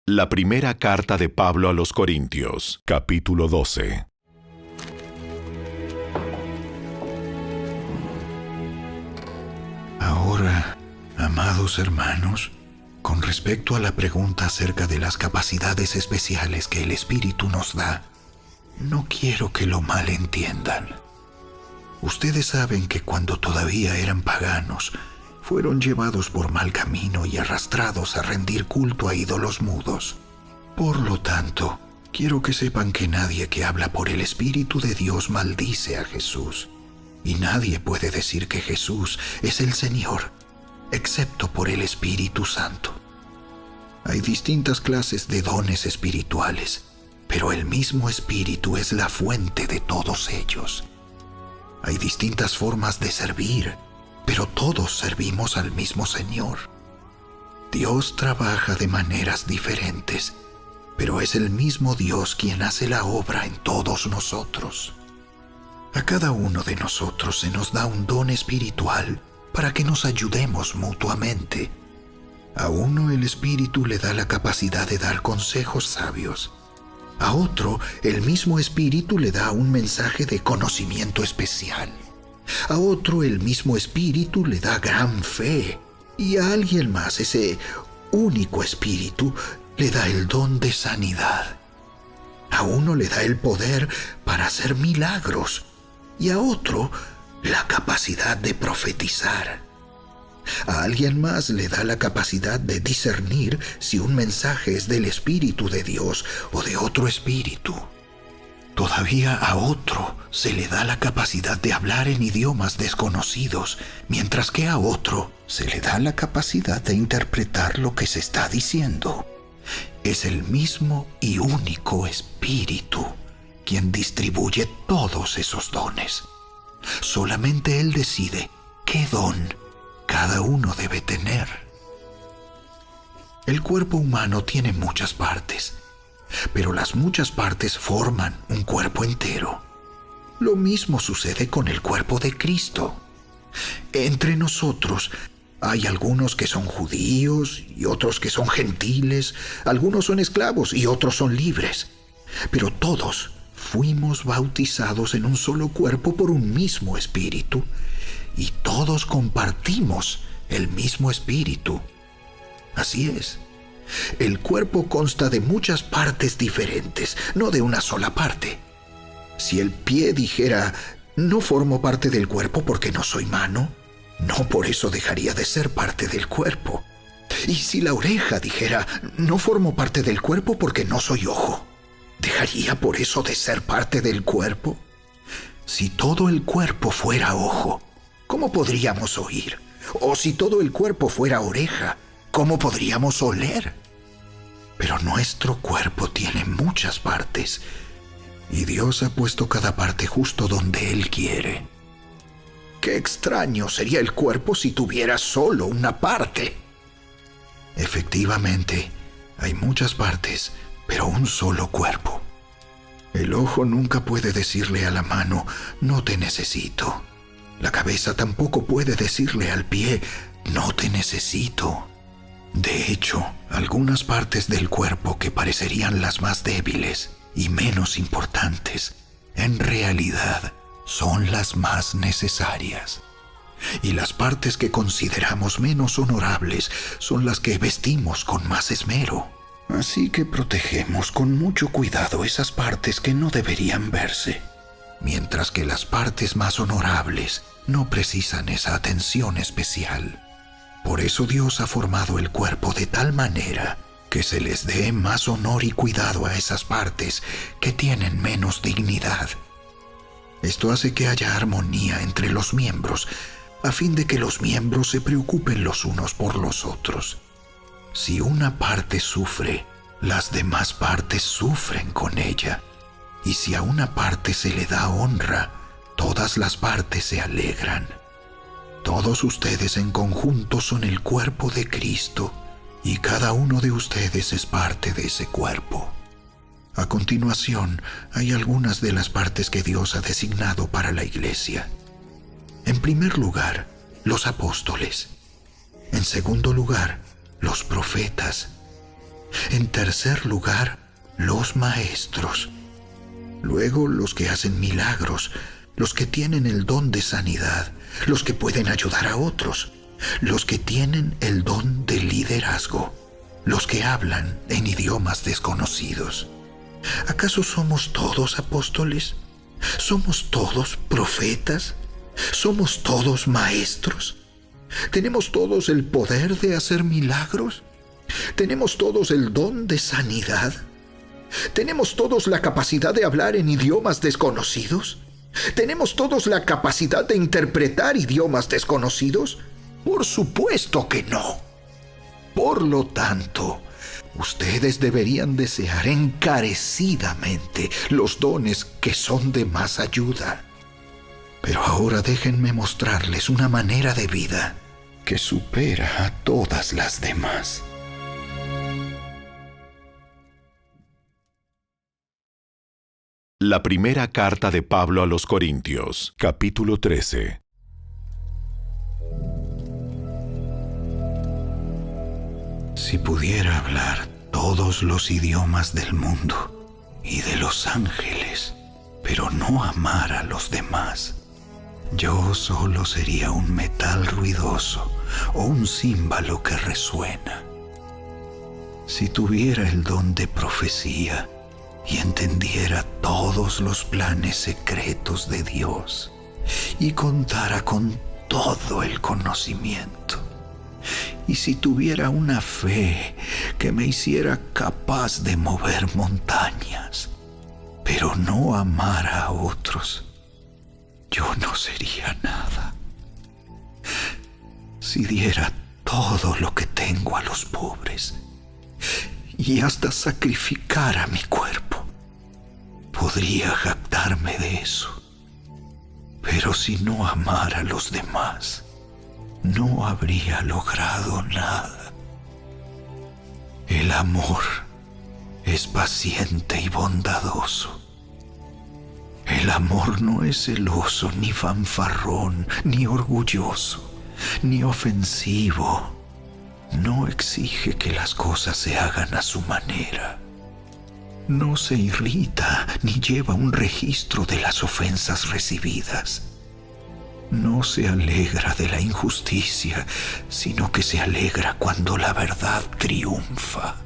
La primera carta de Pablo a los Corintios, capítulo 12. Ahora, amados hermanos, con respecto a la pregunta acerca de las capacidades especiales que el Espíritu nos da, no quiero que lo malentiendan. Ustedes saben que cuando todavía eran paganos, fueron llevados por mal camino y arrastrados a rendir culto a ídolos mudos. Por lo tanto, quiero que sepan que nadie que habla por el Espíritu de Dios maldice a Jesús. Y nadie puede decir que Jesús es el Señor, excepto por el Espíritu Santo. Hay distintas clases de dones espirituales, pero el mismo Espíritu es la fuente de todos ellos. Hay distintas formas de servir, pero todos servimos al mismo Señor. Dios trabaja de maneras diferentes, pero es el mismo Dios quien hace la obra en todos nosotros. A cada uno de nosotros se nos da un don espiritual para que nos ayudemos mutuamente. A uno el Espíritu le da la capacidad de dar consejos sabios. A otro el mismo Espíritu le da un mensaje de conocimiento especial. A otro el mismo Espíritu le da gran fe. Y a alguien más ese único Espíritu le da el don de sanidad. A uno le da el poder para hacer milagros y a otro la capacidad de profetizar. A alguien más le da la capacidad de discernir si un mensaje es del Espíritu de Dios o de otro espíritu. Todavía a otro se le da la capacidad de hablar en idiomas desconocidos, mientras que a otro se le da la capacidad de interpretar lo que se está diciendo. Es el mismo y único Espíritu quien distribuye todos esos dones. Solamente Él decide qué don cada uno debe tener. El cuerpo humano tiene muchas partes, pero las muchas partes forman un cuerpo entero. Lo mismo sucede con el cuerpo de Cristo. Entre nosotros hay algunos que son judíos y otros que son gentiles, algunos son esclavos y otros son libres, pero todos fuimos bautizados en un solo cuerpo por un mismo Espíritu, y todos compartimos el mismo Espíritu. Así es. El cuerpo consta de muchas partes diferentes, no de una sola parte. Si el pie dijera, no formo parte del cuerpo porque no soy mano, no por eso dejaría de ser parte del cuerpo. Y si la oreja dijera, no formo parte del cuerpo porque no soy ojo, ¿dejaría por eso de ser parte del cuerpo? Si todo el cuerpo fuera ojo, ¿cómo podríamos oír? O si todo el cuerpo fuera oreja, ¿cómo podríamos oler? Pero nuestro cuerpo tiene muchas partes, y Dios ha puesto cada parte justo donde Él quiere. Qué extraño sería el cuerpo si tuviera solo una parte. Efectivamente, hay muchas partes, pero un solo cuerpo. El ojo nunca puede decirle a la mano, no te necesito. La cabeza tampoco puede decirle al pie, no te necesito. De hecho, algunas partes del cuerpo que parecerían las más débiles y menos importantes, en realidad son las más necesarias. Y las partes que consideramos menos honorables son las que vestimos con más esmero. Así que protegemos con mucho cuidado esas partes que no deberían verse, mientras que las partes más honorables no precisan esa atención especial. Por eso Dios ha formado el cuerpo de tal manera que se les dé más honor y cuidado a esas partes que tienen menos dignidad. Esto hace que haya armonía entre los miembros, a fin de que los miembros se preocupen los unos por los otros. Si una parte sufre, las demás partes sufren con ella. Y si a una parte se le da honra, todas las partes se alegran. Todos ustedes en conjunto son el cuerpo de Cristo, y cada uno de ustedes es parte de ese cuerpo. A continuación, hay algunas de las partes que Dios ha designado para la iglesia. En primer lugar, los apóstoles. En segundo lugar, los profetas. En tercer lugar, los maestros. Luego, los que hacen milagros, los que tienen el don de sanidad, los que pueden ayudar a otros, los que tienen el don de liderazgo, los que hablan en idiomas desconocidos. ¿Acaso somos todos apóstoles? ¿Somos todos profetas? ¿Somos todos maestros? ¿Tenemos todos el poder de hacer milagros? ¿Tenemos todos el don de sanidad? ¿Tenemos todos la capacidad de hablar en idiomas desconocidos? ¿Tenemos todos la capacidad de interpretar idiomas desconocidos? Por supuesto que no. Por lo tanto, ustedes deberían desear encarecidamente los dones que son de más ayuda. Pero ahora déjenme mostrarles una manera de vida que supera a todas las demás. La primera carta de Pablo a los Corintios, capítulo 13. Si pudiera hablar todos los idiomas del mundo y de los ángeles, pero no amar a los demás, yo solo sería un metal ruidoso o un címbalo que resuena. Si tuviera el don de profecía y entendiera todos los planes secretos de Dios y contara con todo el conocimiento, y si tuviera una fe que me hiciera capaz de mover montañas, pero no amara a otros, yo no sería nada. Si diera todo lo que tengo a los pobres y hasta sacrificara mi cuerpo, podría jactarme de eso. Pero si no amara a los demás, no habría logrado nada. El amor es paciente y bondadoso. El amor no es celoso, ni fanfarrón, ni orgulloso, ni ofensivo. No exige que las cosas se hagan a su manera. No se irrita ni lleva un registro de las ofensas recibidas. No se alegra de la injusticia, sino que se alegra cuando la verdad triunfa.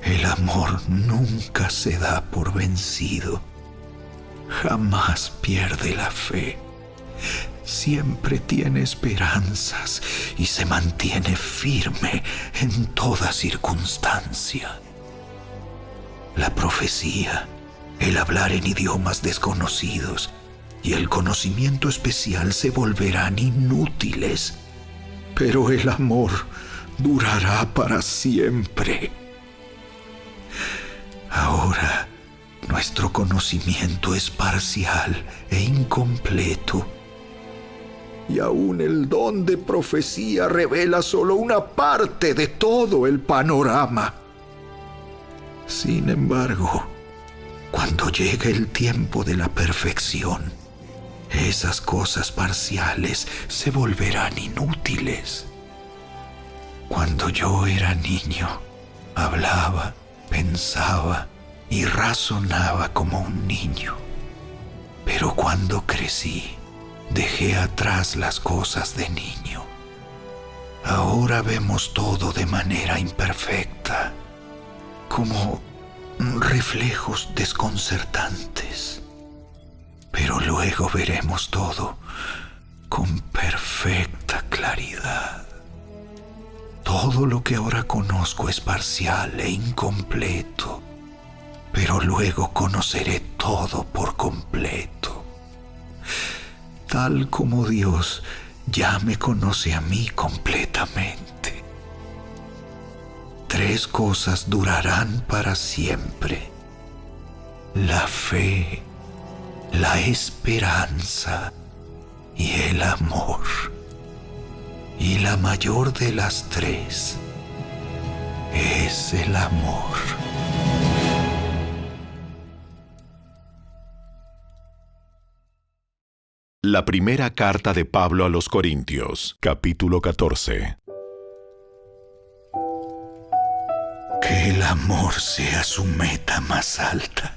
El amor nunca se da por vencido. Jamás pierde la fe. Siempre tiene esperanzas y se mantiene firme en toda circunstancia. La profecía, el hablar en idiomas desconocidos y el conocimiento especial se volverán inútiles, pero el amor durará para siempre. Ahora, nuestro conocimiento es parcial e incompleto, y aún el don de profecía revela solo una parte de todo el panorama. Sin embargo, cuando llegue el tiempo de la perfección, esas cosas parciales se volverán inútiles. Cuando yo era niño, hablaba, pensaba y razonaba como un niño. Pero cuando crecí, dejé atrás las cosas de niño. Ahora vemos todo de manera imperfecta, como reflejos desconcertantes. Pero luego veremos todo con perfecta claridad. Todo lo que ahora conozco es parcial e incompleto, pero luego conoceré todo por completo. Tal como Dios ya me conoce a mí completamente. 3 cosas durarán para siempre: la fe, la esperanza y el amor. Y la mayor de las 3 es el amor. La primera carta de Pablo a los Corintios, capítulo 14. que el amor sea su meta más alta.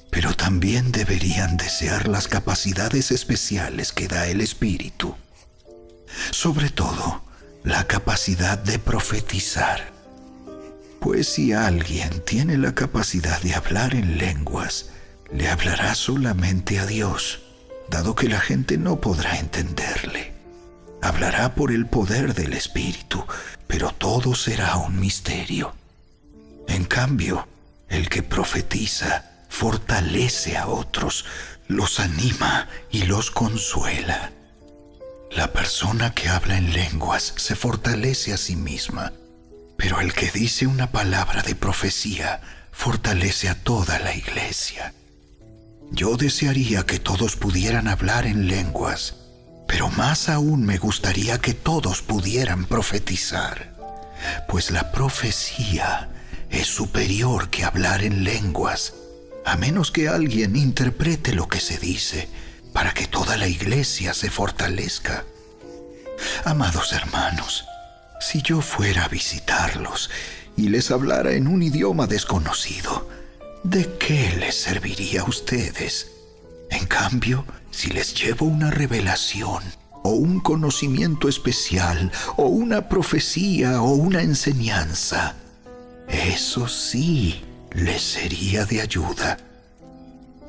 Pero también deberían desear las capacidades especiales que da el Espíritu. Sobre todo, la capacidad de profetizar. Pues si alguien tiene la capacidad de hablar en lenguas, le hablará solamente a Dios, dado que la gente no podrá entenderle. Hablará por el poder del Espíritu, pero todo será un misterio. En cambio, el que profetiza fortalece a otros, los anima y los consuela. La persona que habla en lenguas se fortalece a sí misma, pero el que dice una palabra de profecía fortalece a toda la iglesia. Yo desearía que todos pudieran hablar en lenguas, pero más aún me gustaría que todos pudieran profetizar, pues la profecía es superior que hablar en lenguas, a menos que alguien interprete lo que se dice, para que toda la iglesia se fortalezca. Amados hermanos, si yo fuera a visitarlos y les hablara en un idioma desconocido, ¿de qué les serviría a ustedes? En cambio, si les llevo una revelación, o un conocimiento especial, o una profecía, o una enseñanza, eso sí les sería de ayuda.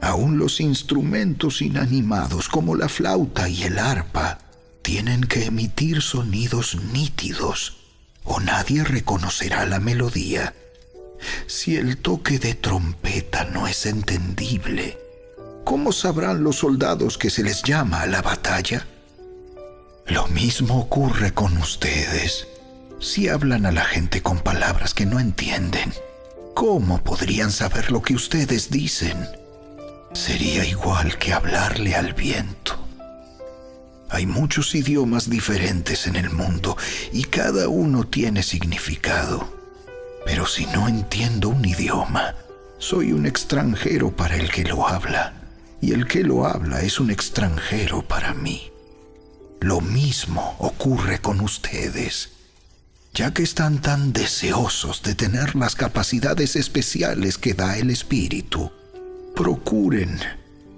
Aún los instrumentos inanimados como la flauta y el arpa tienen que emitir sonidos nítidos, o nadie reconocerá la melodía. Si el toque de trompeta no es entendible, ¿cómo sabrán los soldados que se les llama a la batalla? Lo mismo ocurre con ustedes. Si hablan a la gente con palabras que no entienden, ¿cómo podrían saber lo que ustedes dicen? Sería igual que hablarle al viento. Hay muchos idiomas diferentes en el mundo y cada uno tiene significado. Pero si no entiendo un idioma, soy un extranjero para el que lo habla, y el que lo habla es un extranjero para mí. Lo mismo ocurre con ustedes. Ya que están tan deseosos de tener las capacidades especiales que da el Espíritu, procuren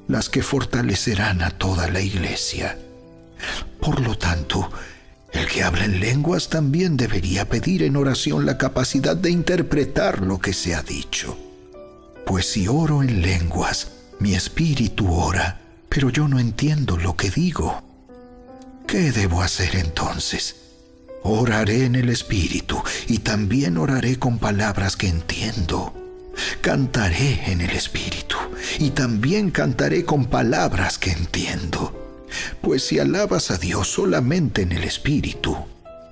las que fortalecerán a toda la iglesia. Por lo tanto, el que habla en lenguas también debería pedir en oración la capacidad de interpretar lo que se ha dicho. Pues si oro en lenguas, mi espíritu ora, pero yo no entiendo lo que digo. ¿Qué debo hacer entonces? Oraré en el espíritu y también oraré con palabras que entiendo. Cantaré en el espíritu y también cantaré con palabras que entiendo. Pues si alabas a Dios solamente en el espíritu,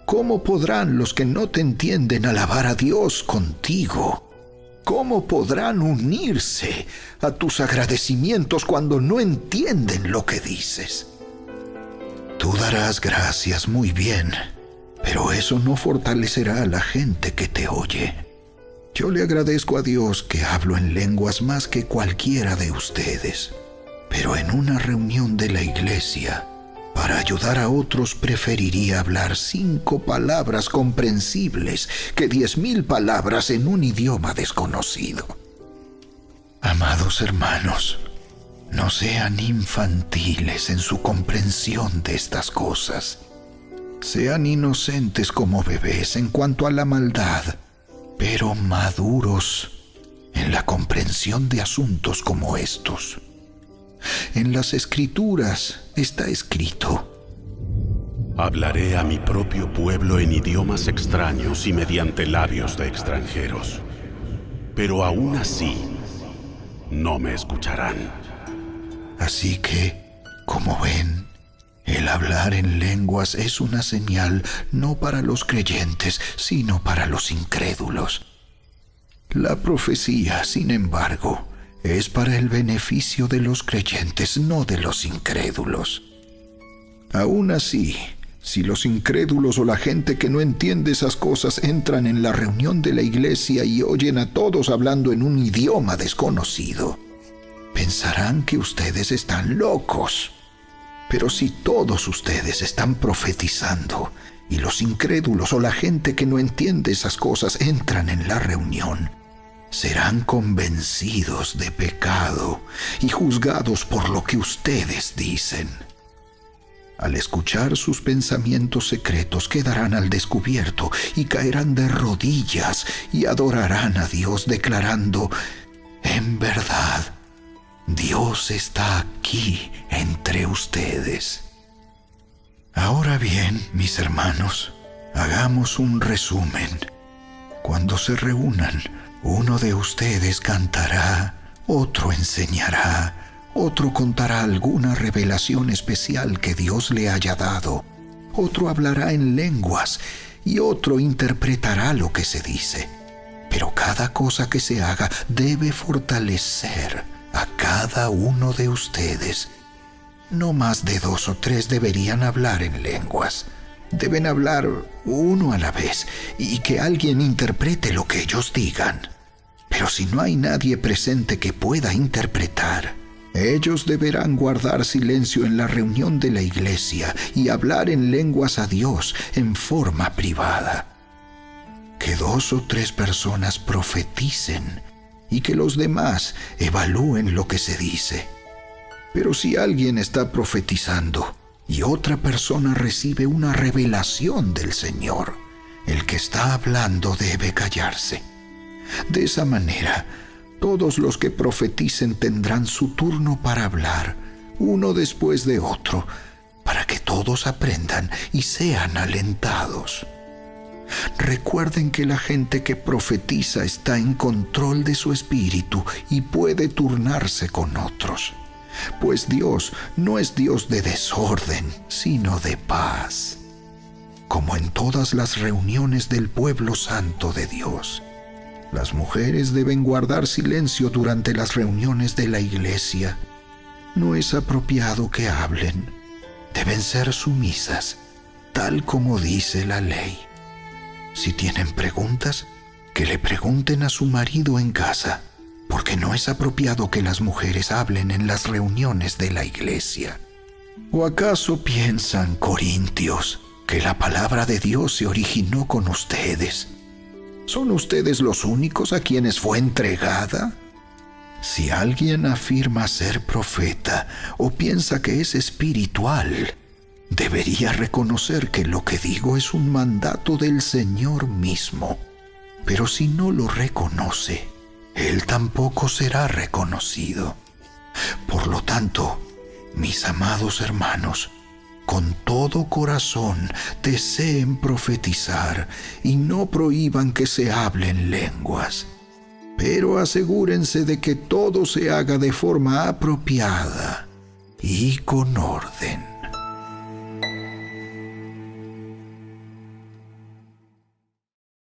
¿cómo podrán los que no te entienden alabar a Dios contigo? ¿Cómo podrán unirse a tus agradecimientos cuando no entienden lo que dices? Tú darás gracias muy bien, pero eso no fortalecerá a la gente que te oye. Yo le agradezco a Dios que hablo en lenguas más que cualquiera de ustedes, pero en una reunión de la iglesia, para ayudar a otros preferiría hablar 5 palabras comprensibles que 10,000 palabras en un idioma desconocido. Amados hermanos, no sean infantiles en su comprensión de estas cosas. Sean inocentes como bebés en cuanto a la maldad, pero maduros en la comprensión de asuntos como estos. En las Escrituras está escrito: hablaré a mi propio pueblo en idiomas extraños y mediante labios de extranjeros, pero aún así no me escucharán. Así que, como ven, el hablar en lenguas es una señal no para los creyentes, sino para los incrédulos. La profecía, sin embargo, es para el beneficio de los creyentes, no de los incrédulos. Aún así, si los incrédulos o la gente que no entiende esas cosas entran en la reunión de la iglesia y oyen a todos hablando en un idioma desconocido, pensarán que ustedes están locos. Pero si todos ustedes están profetizando y los incrédulos o la gente que no entiende esas cosas entran en la reunión, serán convencidos de pecado y juzgados por lo que ustedes dicen. Al escuchar sus pensamientos secretos quedarán al descubierto y caerán de rodillas y adorarán a Dios declarando: en verdad, Dios está aquí entre ustedes. Ahora bien, mis hermanos, hagamos un resumen. Cuando se reúnan, uno de ustedes cantará, otro enseñará, otro contará alguna revelación especial que Dios le haya dado, otro hablará en lenguas y otro interpretará lo que se dice. Pero cada cosa que se haga debe fortalecer a cada uno de ustedes. No más de 2 o 3 deberían hablar en lenguas. Deben hablar uno a la vez y que alguien interprete lo que ellos digan. Pero si no hay nadie presente que pueda interpretar, ellos deberán guardar silencio en la reunión de la iglesia y hablar en lenguas a Dios en forma privada. Que 2 o 3 personas profeticen y que los demás evalúen lo que se dice. Pero si alguien está profetizando y otra persona recibe una revelación del Señor, el que está hablando debe callarse. De esa manera, todos los que profeticen tendrán su turno para hablar, uno después de otro, para que todos aprendan y sean alentados. Recuerden que la gente que profetiza está en control de su espíritu y puede turnarse con otros, pues Dios no es Dios de desorden, sino de paz. Como en todas las reuniones del pueblo santo de Dios, las mujeres deben guardar silencio durante las reuniones de la iglesia. No es apropiado que hablen. Deben ser sumisas, tal como dice la ley. Si tienen preguntas, que le pregunten a su marido en casa, porque no es apropiado que las mujeres hablen en las reuniones de la iglesia. ¿O acaso piensan, corintios, que la palabra de Dios se originó con ustedes? ¿Son ustedes los únicos a quienes fue entregada? Si alguien afirma ser profeta o piensa que es espiritual, debería reconocer que lo que digo es un mandato del Señor mismo. Pero si no lo reconoce, Él tampoco será reconocido. Por lo tanto, mis amados hermanos, con todo corazón deseen profetizar y no prohíban que se hablen lenguas. Pero asegúrense de que todo se haga de forma apropiada y con orden.